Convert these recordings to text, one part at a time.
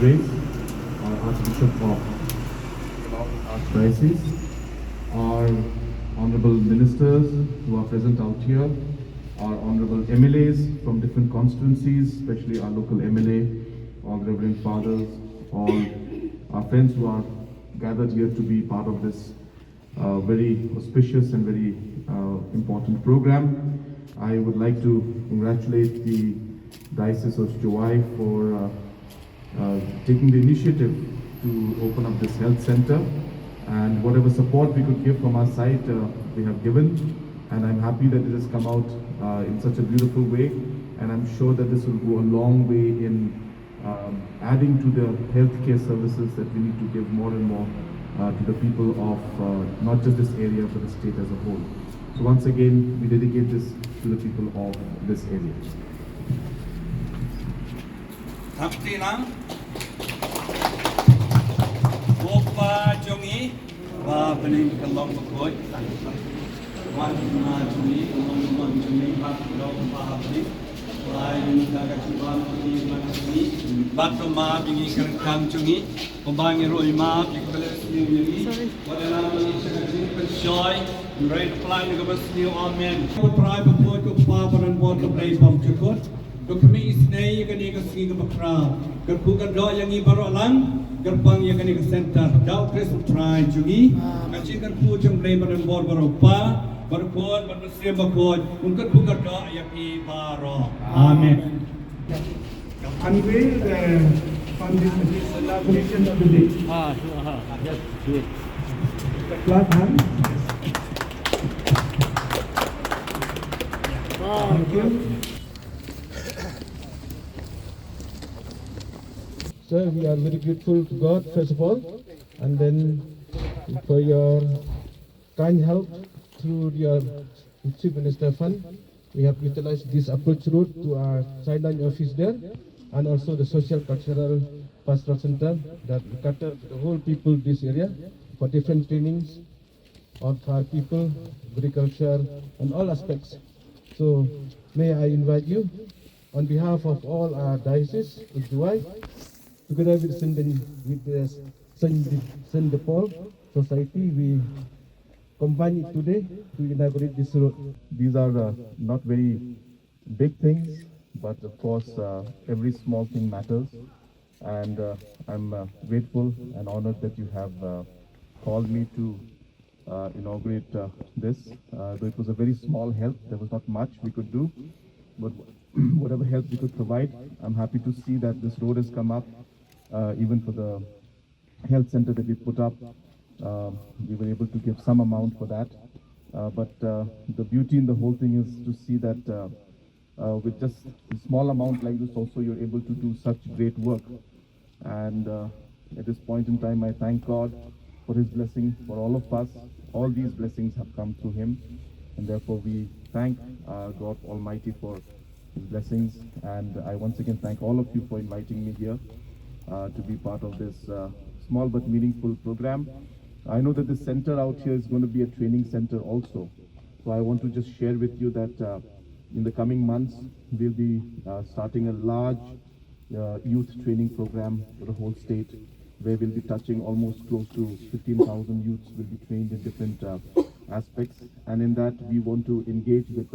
Grace, our Archbishop of Archdiocese, our honorable ministers who are present out here, our honorable MLAs from different constituencies, especially our local MLA, all the Reverend Fathers, all our friends who are gathered here to be part of this very auspicious and very important program. I would like to congratulate the Diocese of Jowai for taking the initiative to open up this health center, and whatever support we could give from our side, we have given, and I'm happy that it has come out in such a beautiful way, and I'm sure that this will go a long way in adding to the healthcare services that we need to give more and more to the people of not just this area but the state as a whole. So once again, we dedicate this to the people of this area. Batoma bingi kang chungi pembangi roi ma bikoles ni ni wadana ni joy right apply ni gabas ni amen ko try before to power and water play bom chukot to kami isnei ka ni ka singa bakra ka bukan do yang i baro lang gerbang yang ni ka center dau kris try chungi ka chikan pu jam labor and boro pa barkod barsia bakod ungkat bukan do ayaki baro amen. Unveil from this celebration of the day. Yes, do it. Clap hand. Thank you. Sir, we are very grateful to God, first of all, and then for your kind help through your Chief Minister Fund. We have utilized this approach route to our sideline office there, and also the social, cultural, pastoral center that cater the whole people this area for different trainings of our people, agriculture, and all aspects. So may I invite you, on behalf of all our diocese in Jowai, together with the St. Paul Society, we combine it today to inaugurate this road. These are not very big things, but of course every small thing matters, and I'm grateful and honored that you have called me to inaugurate this. Though it was a very small help, there was not much we could do, but whatever help we could provide, I'm happy to see that this road has come up. Even for the health center that we put up, we were able to give some amount for that, but the beauty in the whole thing is to see that with just a small amount like this also you're able to do such great work. And at this point in time, I thank God for His blessing for all of us. All these blessings have come through Him, and therefore we thank God Almighty for His blessings. And I once again thank all of you for inviting me here to be part of this small but meaningful program. I know that this center out here is going to be a training center also. So I want to just share with you that in the coming months, we'll be starting a large youth training program for the whole state, where we'll be touching almost close to 15,000 youths will be trained in different aspects. And in that, we want to engage with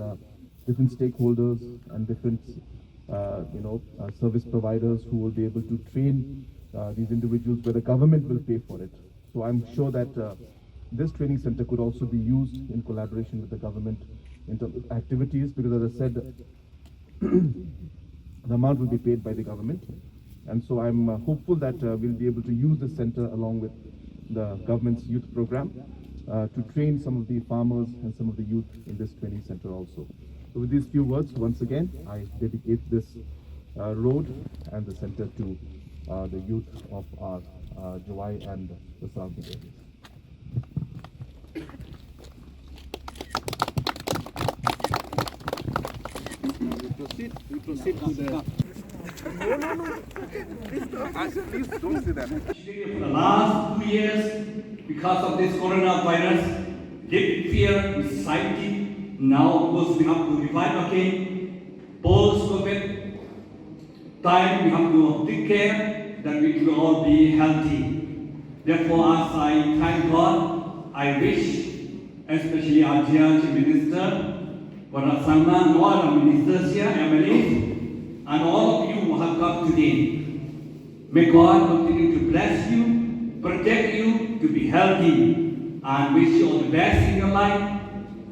different stakeholders and different service providers who will be able to train these individuals where the government will pay for it. So I'm sure that this training center could also be used in collaboration with the government in terms of activities, because as I said, the amount will be paid by the government. And so I'm hopeful that we'll be able to use the center along with the government's youth program to train some of the farmers and some of the youth in this training center also. So with these few words, once again, I dedicate this road and the center to the youth of our Jowai and the surrounding areas. We proceed to the... No. Please don't say that. For the last 2 years, because of this coronavirus, deep fear in society. Now, because we have to revive again, post-COVID time, we have to take care that we will all be healthy. Therefore, as I thank God, I wish, especially our dear Chief Minister, Para Sangma, and all our ministers here, MLAs, and all of you who have come today. May God continue to bless you, protect you, to be healthy, and wish you all the best in your life.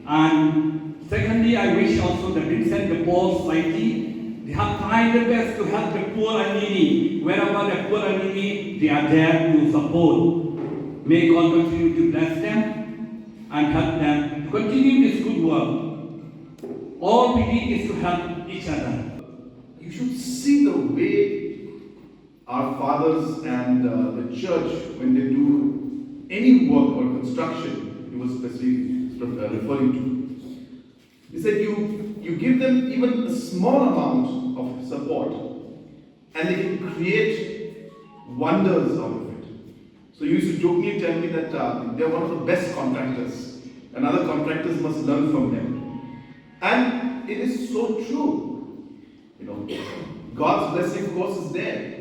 And secondly, I wish also the Vincent the Poor Society, they have tried their best to help the poor and needy. Wherever the poor and needy, they are there to support. May God continue to bless them and help them to continue this good work. All we need is to help each other. You should see the way our fathers and the church, when they do any work or construction, he was specifically referring to. He said you give them even a small amount of support and they can create wonders out of it. So you used to jokingly tell me that they're one of the best contractors and other contractors must learn from them. And it is so true. You know, God's blessing, of course, is there.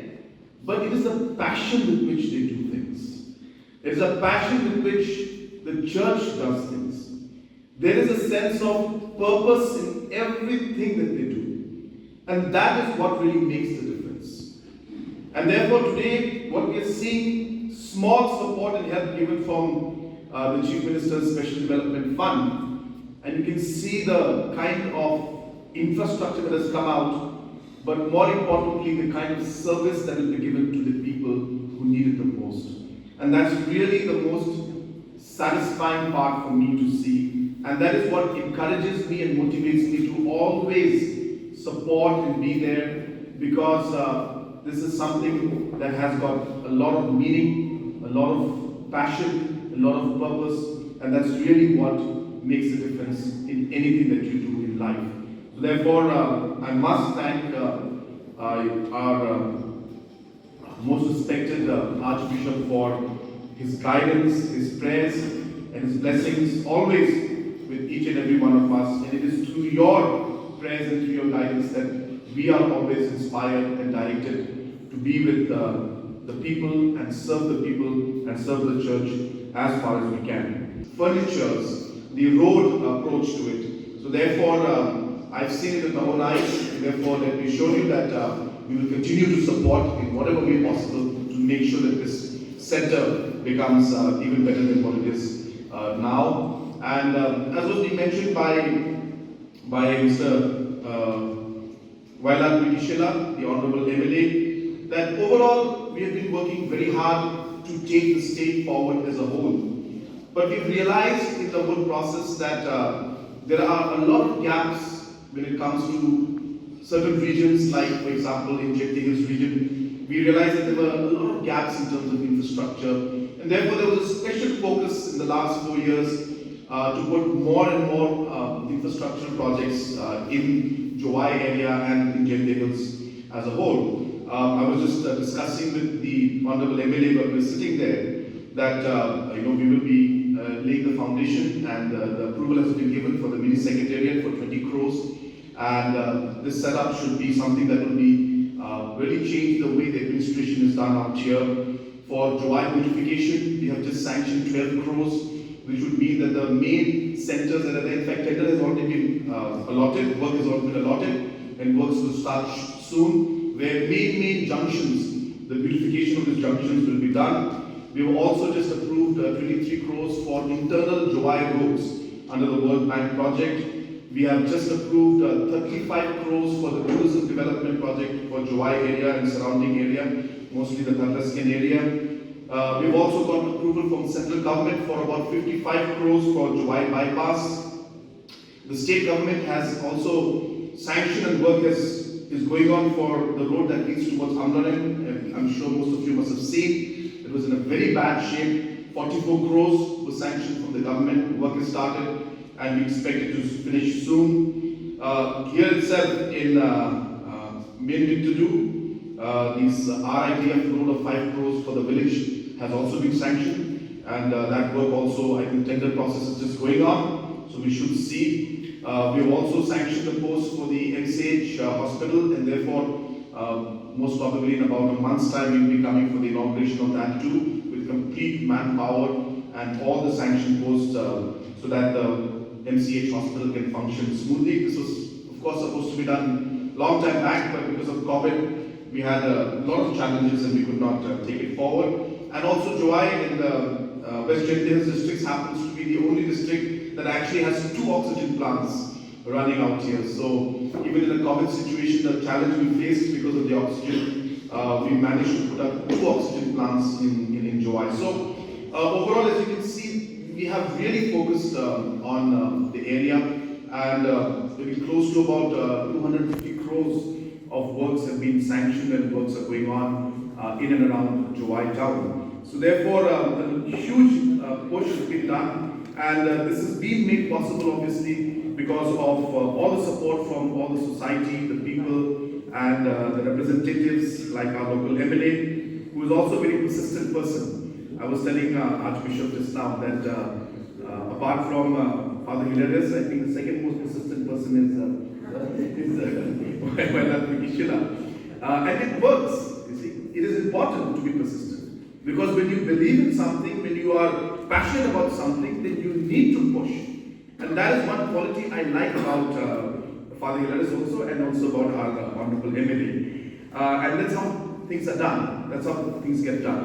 But it is a passion with which they do things. It is a passion with which the church does things. There is a sense of purpose in everything that they do. And that is what really makes the difference. And therefore today, what we are seeing, small support and help given from the Chief Minister's Special Development Fund. And you can see the kind of infrastructure that has come out, but more importantly, the kind of service that will be given to the people who need it the most. And that's really the most satisfying part for me to see. And that is what encourages me and motivates me to always support and be there, because this is something that has got a lot of meaning, a lot of passion, a lot of purpose, and that's really what makes the difference in anything that you do in life. So therefore, I must thank our most respected Archbishop for his guidance, his prayers, and his blessings always with each and every one of us. And it is through your prayers and through your guidance that we are always inspired and directed to be with the people and serve the people and serve the church as far as we can. Furnitures, the road approach to it. So therefore, I've seen it with my own eyes, and therefore let me show you that we will continue to support in whatever way possible to make sure that this center becomes even better than what it is now. And as was being mentioned by Mr. Syllad, the Honorable MLA, that overall we have been working very hard to take the state forward as a whole. But we've realized in the whole process that there are a lot of gaps when it comes to certain regions, like for example in Jyllaniam's region, we realized that there were a lot of gaps in terms of infrastructure, and therefore there was a special focus in the last 4 years to put more and more infrastructural projects in Jowai area and in Jyllaniam as a whole. I was just discussing with the Honorable MLA when we were sitting there that we will be laying the foundation, and the approval has been given for the mini secretariat for 20 crores. And this setup should be something that will be really change the way the administration is done out here. For Jowai beautification, we have just sanctioned 12 crores, which would mean that the main centers that are there, in fact, tender has already been allotted, work has already been allotted, and works will start soon, where main junctions, the beautification of these junctions will be done. We have also just approved 23 crores for internal Jowai roads under the World Bank project. We have just approved 35 crores for the tourism development project for Jowai area and surrounding area, mostly the Tandaskan area. We've also got approval from central government for about 55 crores for Jowai bypass. The state government has also sanctioned, and work is going on for the road that leads towards Amlaran, and I'm sure most of you must have seen. It was in a very bad shape. 44 crores was sanctioned from the government. Work has started, and we expect it to finish soon. Here itself in Myntri, this RITF road of 5 crores for the village has also been sanctioned, and that work also, I think, tender process is just going on, so we should see. We have also sanctioned the post for the MCH hospital, and therefore Most probably in about a month's time, we'll be coming for the inauguration of that too, with complete manpower and all the sanction posts so that the MCH hospital can function smoothly. This was, of course, supposed to be done long time back, but because of COVID, we had a lot of challenges and we could not take it forward. And also Jowai in the West Jyllaniam district happens to be the only district that actually has 2 oxygen plants running out here. So even in the COVID situation, the challenge we faced because of the oxygen, we managed to put up 2 oxygen plants in Jowai. So overall, as you can see, we have really focused on the area, and maybe close to about 250 crores of works have been sanctioned and works are going on in and around Jowai town. So therefore, a huge push has been done, and this has been made possible obviously because of all the support from all the society, the people, and the representatives like our local MLA, who is also a very persistent person. I was telling Archbishop just now that apart from Father Hilarious, I think the second most persistent person is and it works. You see, it is important to be persistent, because when you believe in something, when you are passionate about something, then you need to push. And that is one quality I like about Father Hilarious also, and also about our honorable MLA. And that's how things are done. That's how things get done.